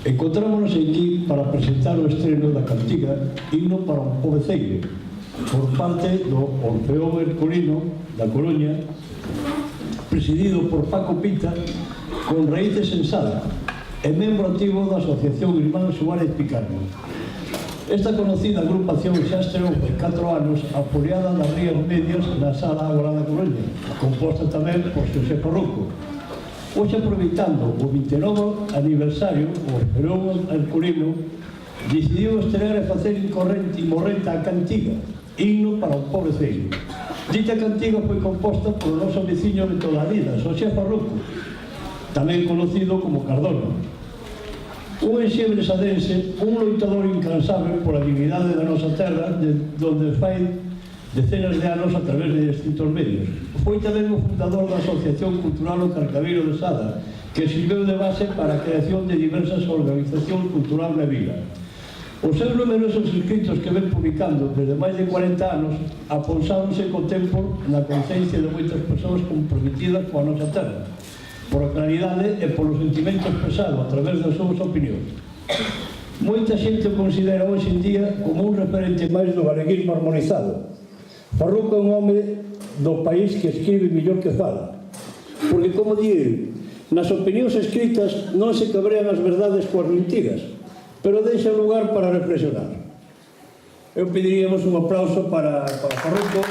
Encontrámonos aquí para presentar o estreno da cantiga Himno para un Poveceiro, por parte do Orfeón Herculino da Coruña, presidido por Paco Pita, con raíces en Sada, e membro activo da Asociación Irmáns Suárez Picardo. Esta conocida agrupación xa estreou por 4 anos apoiada das Rías Medias na Sala Ágora da Coruña, composta tamén por Xosé Farruco. Hoxe, aproveitando o 29 aniversario, o Orfeón Herculino decidiu estrear e facer morrenta a cantiga Himno para un Poveceiro. Dita cantiga foi composta polo noso veciño de toda a vida, Xosé Farruco, tamén conocido como Cardona. Un enxebre sadense, un loitador incansable pola dignidade da nosa terra, donde fai decenas de anos a través de distintos medios. Foi tamén o fundador da Asociación Cultural O Carcaveiro de Sada, que sirveu de base para a creación de diversas organizacións culturais na vila. Os seus numerosos escritos que ven publicando desde máis de 40 anos apousáronse co tempo na conciencia de moitas persoas comprometidas coa nosa terra, por a claridade e polo sentimento expresado a través das súas opinións. Moita xente o considera hoxe en día como un referente máis do galeguismo armonizado. Farruco é un home do país que escribe mellor que fala, porque, como di, nas opinións escritas non se cabrean as verdades coas mentiras, pero deixa lugar para reflexionar. Eu pediríamos un aplauso para Farruco.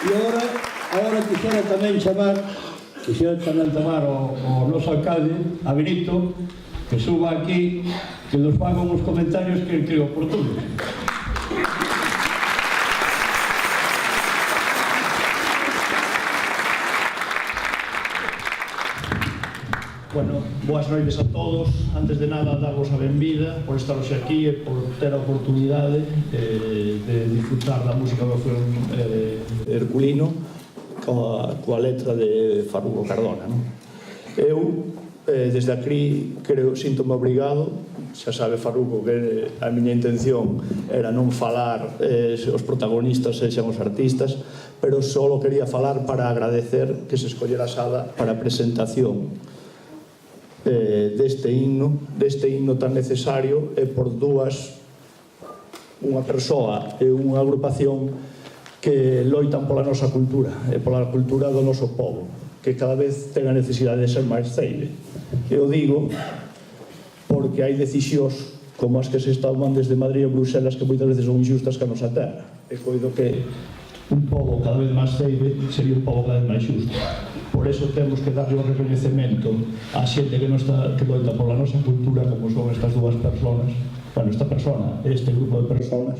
E agora quixera tamén chamar o noso alcalde, a Benito, que suba aquí, que nos faga uns comentarios que creo oportunos. Bueno, boas noites a todos. Antes de nada, darvos a benvida por estar hoxe aquí e por ter a oportunidade de disfrutar da música do Orfeón Herculino coa letra de Farruco Cardona. Eu, desde aquí, sinto-me obrigado. Xa sabe Farruco que a miña intención era non falar os protagonistas sexan os artistas, pero só quería falar para agradecer que se escollera a Sada para a presentación deste himno tan necesario, e por unha persoa e unha agrupación que loitan pola nosa cultura e pola cultura do noso povo, que cada vez ten a necesidade de ser máis ceile. Eu digo porque hai decisións como as que se toman desde Madrid e Bruxelas que moitas veces son injustas ca nosa terra, e coido que un pobo cada vez máis ceile sería un pobo cada vez máis xusto. Por eso temos que darle o recoñecemento á xente que loita pola nosa cultura, como son estas dúas personas, esta persona, este grupo de personas.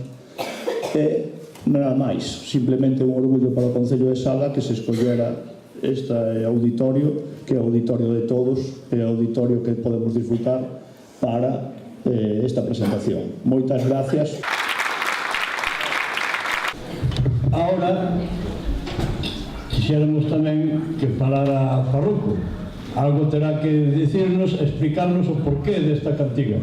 E nada máis, simplemente un orgullo para o Concello de Sada que se escollera este auditorio, que é o auditorio de todos, é o auditorio que podemos disfrutar para esta presentación. Moitas gracias. Ahora, quixéramos tamén que falara Farruco. Algo terá que dicirnos, explicarnos o porqué desta cantiga.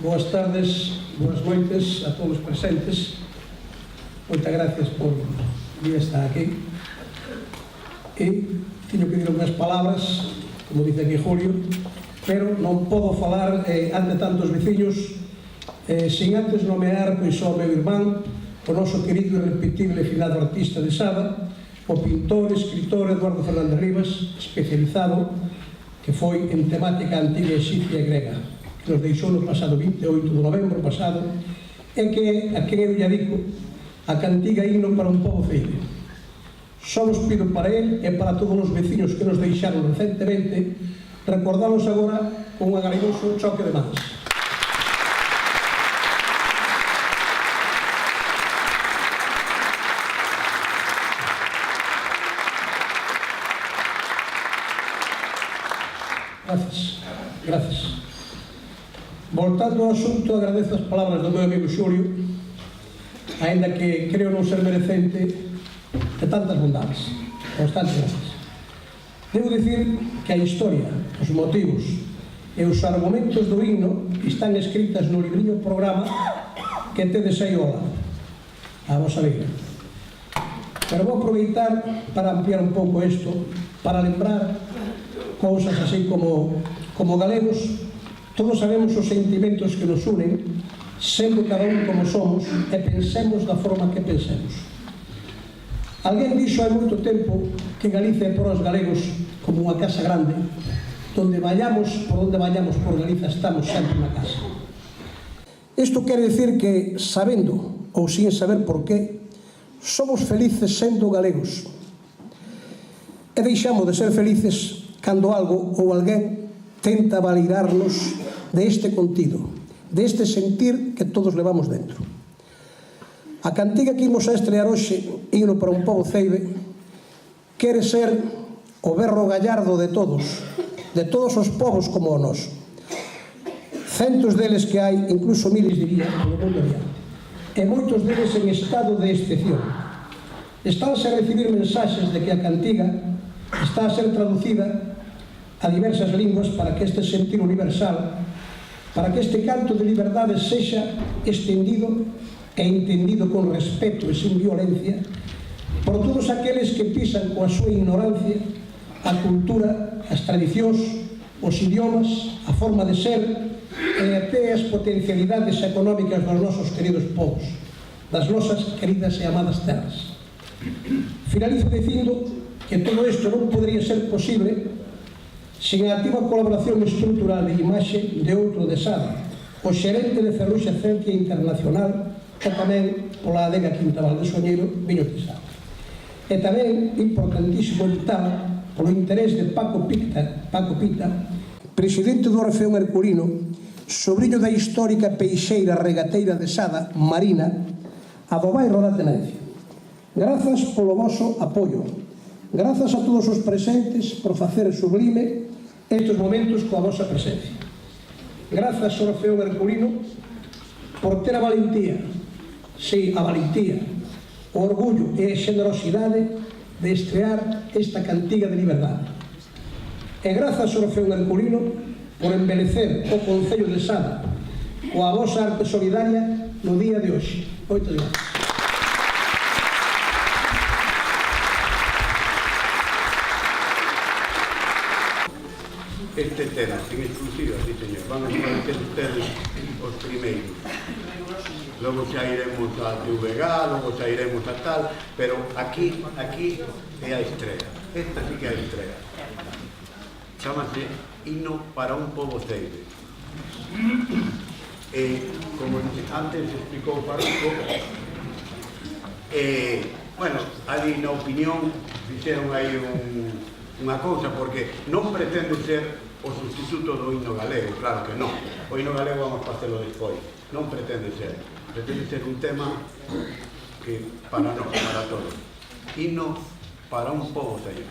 Boas tardes, boas noites a todos os presentes. Moitas gracias por vir estar aquí. E teño que dir unhas palabras, como dice aquí Julio, pero non podo falar ante tantos veciños sin antes nomear pois ao meu irmán, o noso querido e repetible finado artista de Sada, o pintor e escritor Eduardo Fernández Rivas, especializado que foi en temática antiga exipcia e grega, que nos deixou no pasado 28 de novembro pasado, e que a quen eu lle dedico a cantiga Himno para un Poveceiro. Só vos pido para él e para todos os veciños que nos deixaron recentemente recordalos agora con un agradecido choque de mans. Gracias. Voltando ao asunto, agradezo as palabras do meu amigo Xulio, aínda que creo non ser merecente de tantas bondades. Bastante gracias. Debo dicir que a historia, os motivos e os argumentos do himno están escritas no libriño programa que tedes aí ao lado, a vosa vida. Pero vou aproveitar para ampliar un pouco isto, para lembrar cousas así como galegos. Todos sabemos os sentimentos que nos unen, sendo cada un como somos, e pensemos da forma que pensemos. Alguén dixo hai moito tempo que Galicia é para os galegos como unha casa grande, donde vayamos por Galicia estamos sempre na casa. Isto quere dicir que, sabendo ou sin saber por qué, somos felices sendo galegos. E deixamos de ser felices cando algo ou alguén tenta valirarnos deste contido, deste sentir que todos levamos dentro. A cantiga que imos a estrear hoxe, Himno para un pobo ceibe, quere ser o berro gallardo de todos os povos como o noso. Centos deles que hai, incluso miles diría, no mundo adiante. E moitos deles en estado de excepción. Estánse a recibir mensaxes de que a cantiga está a ser traducida a diversas linguas para que este sentir universal, para que este canto de liberdade sexa extendido e entendido con respeto e sin violencia por todos aqueles que pisan coa súa ignorancia a cultura, as tradicións, os idiomas, a forma de ser e até as potencialidades económicas dos nosos queridos povos, das nosas queridas e amadas terras. Finalizo dicindo que todo isto non podería ser posible sen a activa colaboración estrutural e imaxe de outro de Sada, o xerente de Ferruxa Celtia Internacional, e tamén pola adega Quinta Val de Soñeiro, Viño de Sada. E tamén, importantísimo e vital, polo interés de Paco Pita, presidente do Orfeón Herculino, sobriño da histórica peixeira regateira de Sada, Marina, a do bairro da Tenencia. Grazas polo voso apoio. Grazas a todos os presentes por facer sublime estes momentos coa vosa presencia. Grazas ao Orfeón Herculino por ter a valentía, sí, a valentía, o orgullo e a xenerosidade de estrear esta cantiga de liberdade. E grazas ao Orfeón Herculino por embelecer o Concello de Sada coa vosa arte solidaria no día de hoxe. Moitas grazas. Este tema, en exclusiva, sí señor, van a ser ustedes os primeiros. Logo xa iremos a TVG, logo xa iremos a tal, pero aquí é a estrela. Esta sí que é a estrela. Chámase Himno para un pobo ceibe. Como antes explicou Paruco, bueno, ali na opinión fixeron aí unha cousa, porque non pretende ser o sustituto do himno galego, claro que non. O himno galego vamos a facelo despois. Non pretende ser. Pretende ser un tema que para nós, para todos. Himno para un pobo ceibe.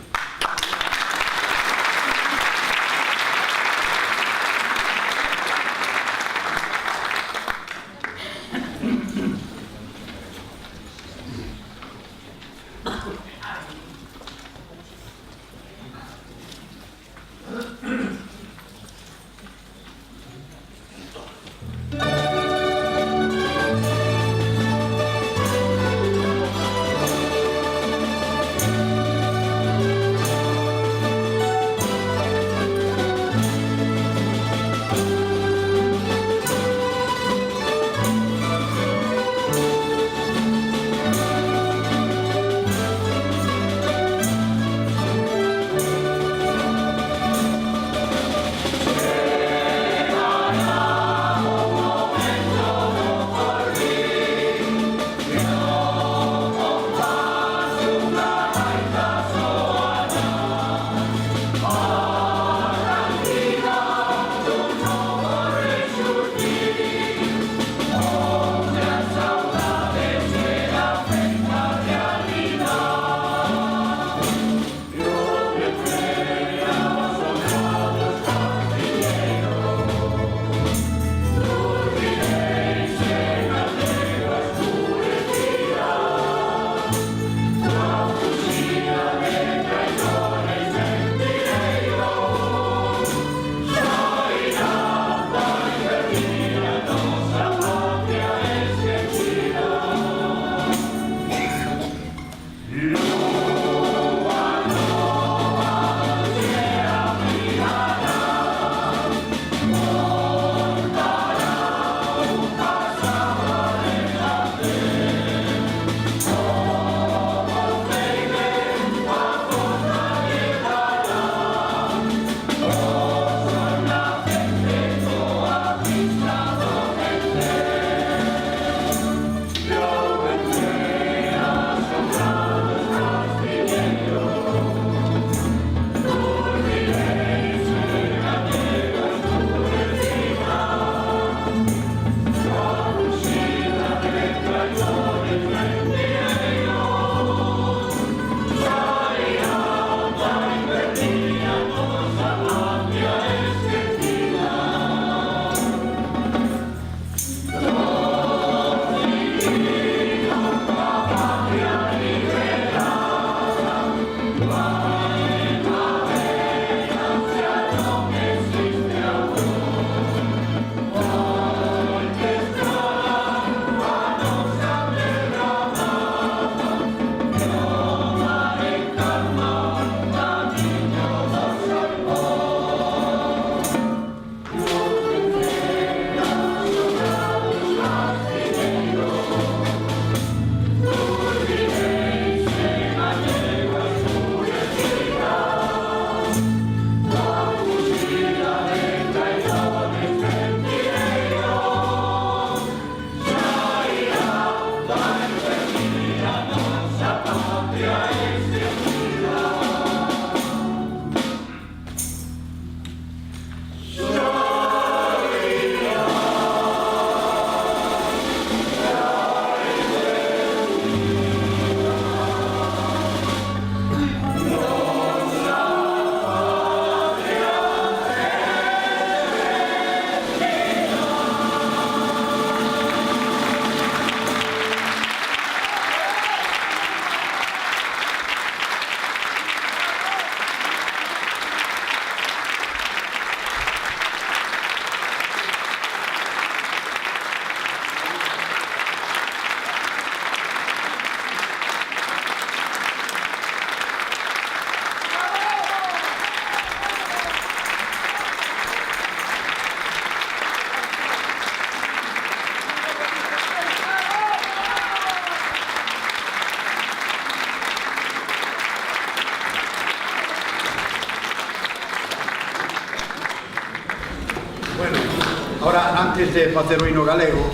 Ahora, antes de facer o hino galego,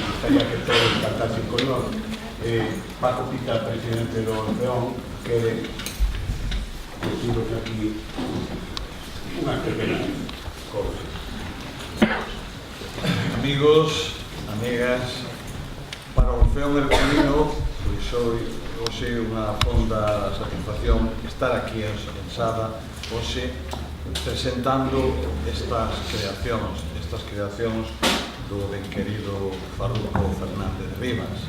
gostaría que todos cantasen con nós. Paco Pita, presidente do Orfeón, que deciros aquí unhas pequenas cousas. Amigos, amigas, para o Orfeón Herculino, pois hoxe unha fonda satisfacción estar aquí en Sada, hoxe presentando estas creacións do ben querido Farruco Fernández Rivas.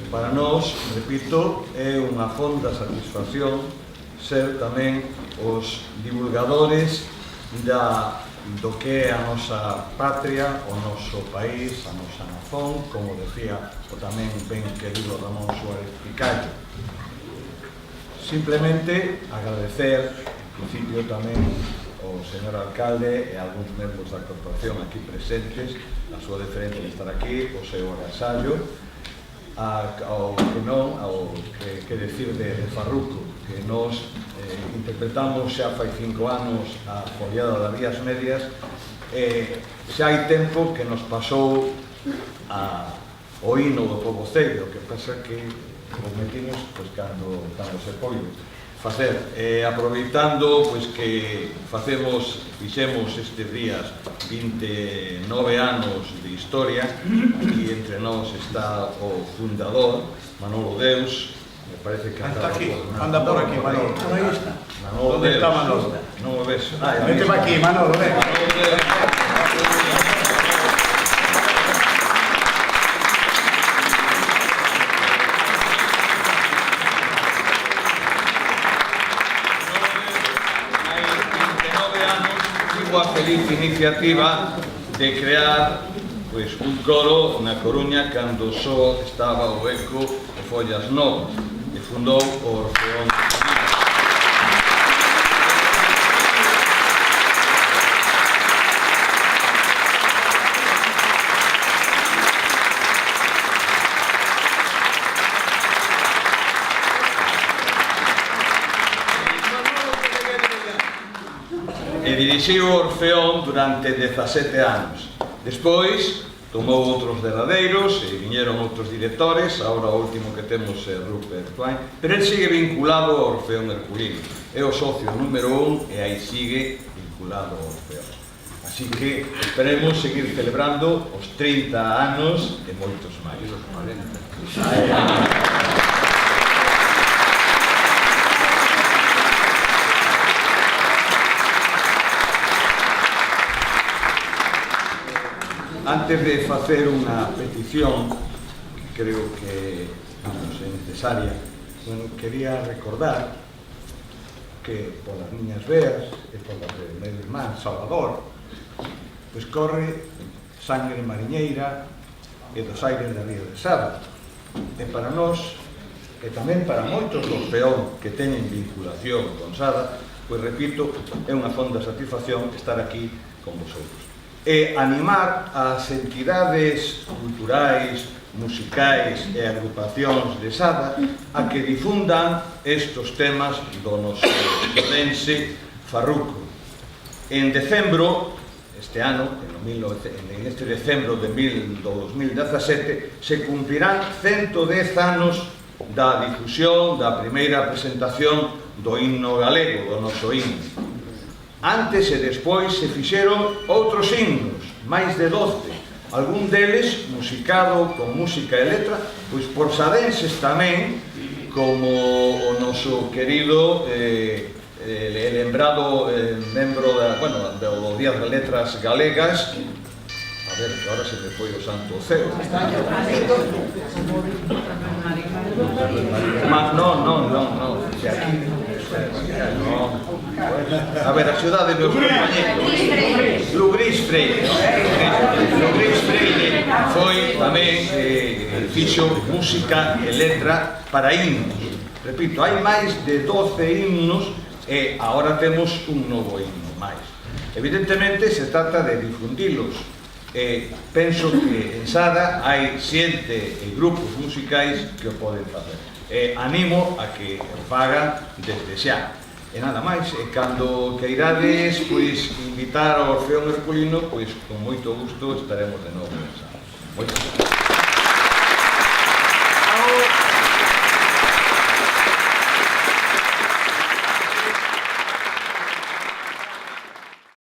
Para nós, repito, é unha fonda satisfacción ser tamén os divulgadores do que é a nosa patria, o noso país, a nosa nazón, como decía o tamén ben querido Ramón Suárez Picallo. Simplemente agradecer, en principio, tamén ao señor alcalde e a algúns membros da corporación aquí presentes, a súa deferencia de estar aquí, o seu agasallo, ao que decir de Farruco, que nos interpretamos xa fai 5 anos a foliada das Rías Medias, xa hai tempo que nos pasou o hino do pobo ceiro, que pasa que os metimos cando se pode facer, aproveitando que fixemos estes días 29 anos de historia, e entre nós está o fundador, Manolo Deus, me parece que anda por aquí, Manolo. Aí está. Onde está Manolo? Non o ves. Vete pa aquí, Manolo, ven. A feliz iniciativa de crear un coro na Coruña cando só estaba o eco de Follas Novas, e fundou o Orfeón Herculino. E dirixiu o Orfeón durante 17 anos. Despois tomou outros derradeiros e viñeron outros directores, agora o último que temos é Rupert Twine, pero ele sigue vinculado ao Orfeón Herculino. É o socio número 1 e aí sigue vinculado ao Orfeón. Así que esperemos seguir celebrando os 30 anos e moitos máis. Antes de facer unha petición, que creo que é necesaria, quería recordar que polas miñas veas e polas do meu irmán Salvador, pois corre sangre mariñeira e dos aires da ría de Sada. E para nós, e tamén para moitos dos Orfeón que teñen vinculación con Sada, pois repito, é unha fonda satisfacción estar aquí con vosotros. E animar as entidades culturais, musicais e agrupacións de Sada a que difundan estos temas do noso odense Farruco. En decembro, este ano, en este decembro de 2017, se cumplirán 110 anos da difusión da primeira presentación do himno galego, do noso himno. Antes e despois se fixeron outros himnos, máis de 12, algún deles musicado con música e letra, pois por sadenses tamén, como o noso querido lembrado membro do Día das Letras Galegas, a ver, que ahora se me foi o santo ceo. Non, se aquí... A ver, a cidade dos compañeros Lugris Freire foi tamén fixo música e letra para himnos. Repito, hai máis de 12 himnos e agora temos un novo himno máis. Evidentemente se trata de difundilos. Penso que en Sada hai 7 grupos musicais que o poden facer. Animo a que o fagan desde xa. E nada máis, e cando queirades, pois, invitar ao Orfeón Herculino, pois, con moito gusto estaremos de novo. Moitas gracias.